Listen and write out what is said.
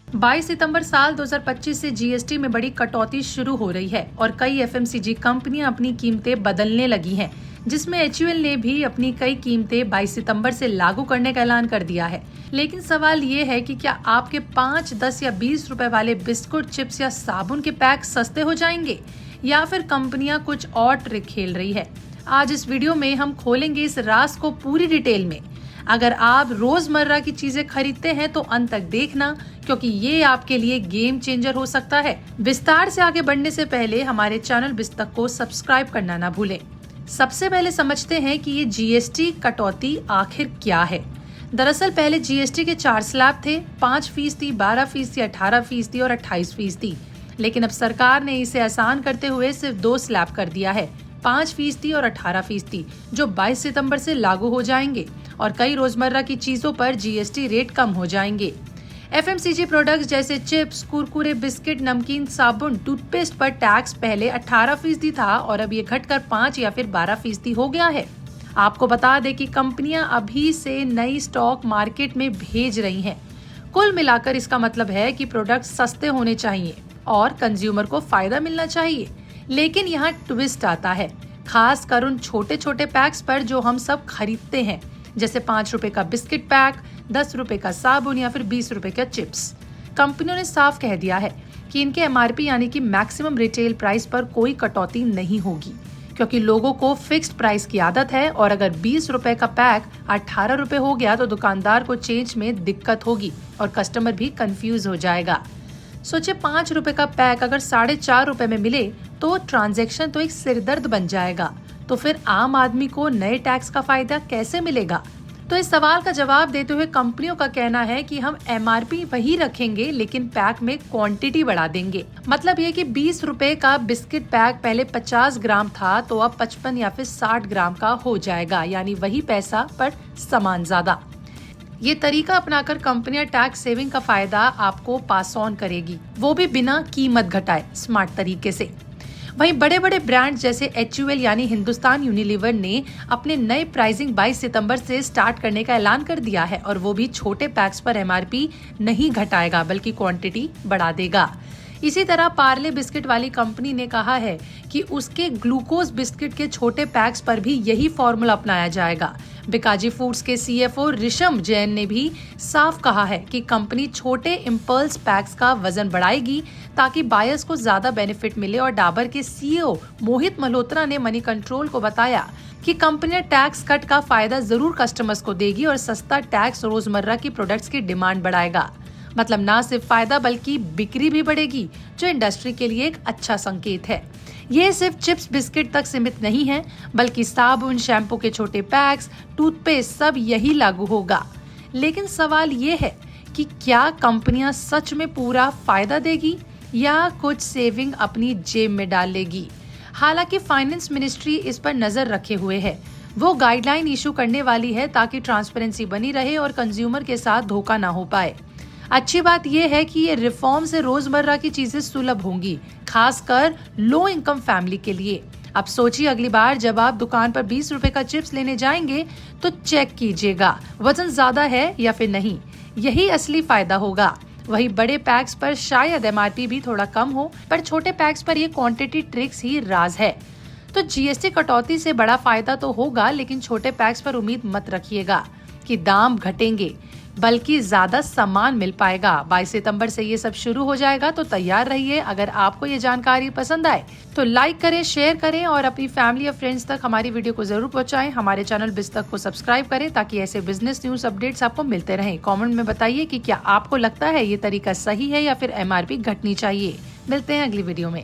22 सितंबर साल 2025 से जीएसटी में बड़ी कटौती शुरू हो रही है और कई एफएमसीजी कंपनियां अपनी कीमतें बदलने लगी हैं, जिसमें एचयूएल ने भी अपनी कई कीमतें 22 सितंबर से लागू करने का ऐलान कर दिया है। लेकिन सवाल ये है कि क्या आपके 5, 10 या 20 रुपए वाले बिस्कुट, चिप्स या साबुन के पैक सस्ते हो जाएंगे या फिर कंपनियां कुछ और ट्रिक खेल रही है। आज इस वीडियो में हम खोलेंगे इस राज को पूरी डिटेल में। अगर आप रोजमर्रा की चीजें खरीदते हैं तो अंत तक देखना, क्योंकि ये आपके लिए गेम चेंजर हो सकता है। विस्तार से आगे बढ़ने से पहले हमारे चैनल बिस्तक को सब्सक्राइब करना ना भूलें। सबसे पहले समझते हैं कि ये जीएसटी कटौती आखिर क्या है। दरअसल पहले जीएसटी के 4 स्लैब थे, 5%, 12%, 18% और 28%। लेकिन अब सरकार ने इसे आसान करते हुए सिर्फ 2 स्लैब कर दिया है, 5% और 18%, जो 22 सितंबर से लागू हो जाएंगे और कई रोजमर्रा की चीजों पर जीएसटी रेट कम हो जाएंगे। एफएमसीजी प्रोडक्ट्स जैसे चिप्स, कुरकुरे, बिस्किट, नमकीन, साबुन, टूथपेस्ट पर टैक्स पहले 18% था और अब ये घटकर 5 या फिर 12% हो गया है। आपको बता दें कि कंपनियां अभी से नई स्टॉक मार्केट में भेज रही हैं। कुल मिलाकर इसका मतलब है कि प्रोडक्ट सस्ते होने चाहिए और कंज्यूमर को फायदा मिलना चाहिए। लेकिन यहाँ ट्विस्ट आता है, खास कर उन छोटे छोटे पैक्स पर जो हम सब खरीदते हैं, जैसे 5 रुपए का बिस्किट पैक, 10 रुपए का साबुन या फिर 20 रुपए का चिप्स। कंपनियों ने साफ कह दिया है कि इनके एमआरपी यानी कि मैक्सिमम रिटेल प्राइस पर कोई कटौती नहीं होगी, क्योंकि लोगों को फिक्स्ड प्राइस की आदत है और अगर 20 रुपए का पैक 18 रुपए हो गया तो दुकानदार को चेंज में दिक्कत होगी और कस्टमर भी कंफ्यूज हो जाएगा। सोचिए 5 रुपए का पैक अगर 4.5 रुपए में मिले तो ट्रांजैक्शन तो एक सिरदर्द बन जाएगा। तो फिर आम आदमी को नए टैक्स का फायदा कैसे मिलेगा? तो इस सवाल का जवाब देते हुए कंपनियों का कहना है कि हम एमआरपी वही रखेंगे लेकिन पैक में क्वांटिटी बढ़ा देंगे। मतलब ये कि 20 रुपए का बिस्किट पैक पहले 50 ग्राम था तो अब 55 या फिर 60 ग्राम का हो जाएगा, यानी वही पैसा पर सामान ज्यादा। ये तरीका अपनाकर कंपनियां टैक्स सेविंग का फायदा आपको पास ऑन करेगी, वो भी बिना कीमत घटाए, स्मार्ट तरीके से। वहीं बड़े बड़े ब्रांड्स जैसे एचयूएल यानी हिंदुस्तान यूनिलीवर ने अपने नए प्राइसिंग 22 सितंबर से स्टार्ट करने का ऐलान कर दिया है और वो भी छोटे पैक्स पर एमआरपी नहीं घटाएगा बल्कि क्वांटिटी बढ़ा देगा। इसी तरह पार्ले बिस्किट वाली कंपनी ने कहा है कि उसके ग्लूकोज बिस्किट के छोटे पैक्स पर भी यही फॉर्मूला अपनाया जाएगा। बिकाजी फूड्स के सीएफओ ऋषम जैन ने भी साफ कहा है कि कंपनी छोटे इम्पल्स पैक्स का वजन बढ़ाएगी ताकि बायर्स को ज्यादा बेनिफिट मिले। और डाबर के सीईओ मोहित मल्होत्रा ने मनी कंट्रोल को बताया कि कंपनी टैक्स कट का फायदा जरूर कस्टमर्स को देगी और सस्ता टैक्स रोजमर्रा की प्रोडक्ट्स की डिमांड बढ़ाएगा। मतलब ना सिर्फ फायदा बल्कि बिक्री भी बढ़ेगी, जो इंडस्ट्री के लिए एक अच्छा संकेत है। ये सिर्फ चिप्स बिस्किट तक सीमित नहीं है, बल्कि साबुन, शैम्पू के छोटे पैक्स, टूथपेस्ट, सब यही लागू होगा। लेकिन सवाल ये है कि क्या कंपनियां सच में पूरा फायदा देगी या कुछ सेविंग अपनी जेब में डाल लेगी? हालांकि फाइनेंस मिनिस्ट्री इस पर नजर रखे हुए है। वो गाइडलाइन इशू करने वाली है ताकि ट्रांसपेरेंसी बनी रहे और कंज्यूमर के साथ धोखा ना हो पाए। अच्छी बात यह है कि ये रिफॉर्म से रोजमर्रा की चीजें सुलभ होंगी, खासकर लो इनकम फैमिली के लिए। अब सोचिए अगली बार जब आप दुकान पर 20 रुपए का चिप्स लेने जाएंगे तो चेक कीजिएगा वजन ज्यादा है या फिर नहीं। यही असली फायदा होगा। वही बड़े पैक्स पर शायद एमआरपी भी थोड़ा कम हो, पर छोटे पैक्स पर ये क्वांटिटी ट्रिक्स ही राज है। तो जीएसटी कटौती से बड़ा फायदा तो होगा, लेकिन छोटे पैक्स पर उम्मीद मत रखिएगा कि दाम घटेंगे, बल्कि ज्यादा सामान मिल पाएगा। 22 सितंबर से ये सब शुरू हो जाएगा, तो तैयार रहिए। अगर आपको ये जानकारी पसंद आए तो लाइक करें, शेयर करें और अपनी फैमिली और फ्रेंड्स तक हमारी वीडियो को जरूर पहुंचाएं। हमारे चैनल बिस्तक को सब्सक्राइब करें ताकि ऐसे बिजनेस न्यूज अपडेट्स आपको मिलते रहें। कमेंट में बताइए कि क्या आपको लगता है ये तरीका सही है या फिर एमआरपी घटनी चाहिए। मिलते हैं अगली वीडियो में।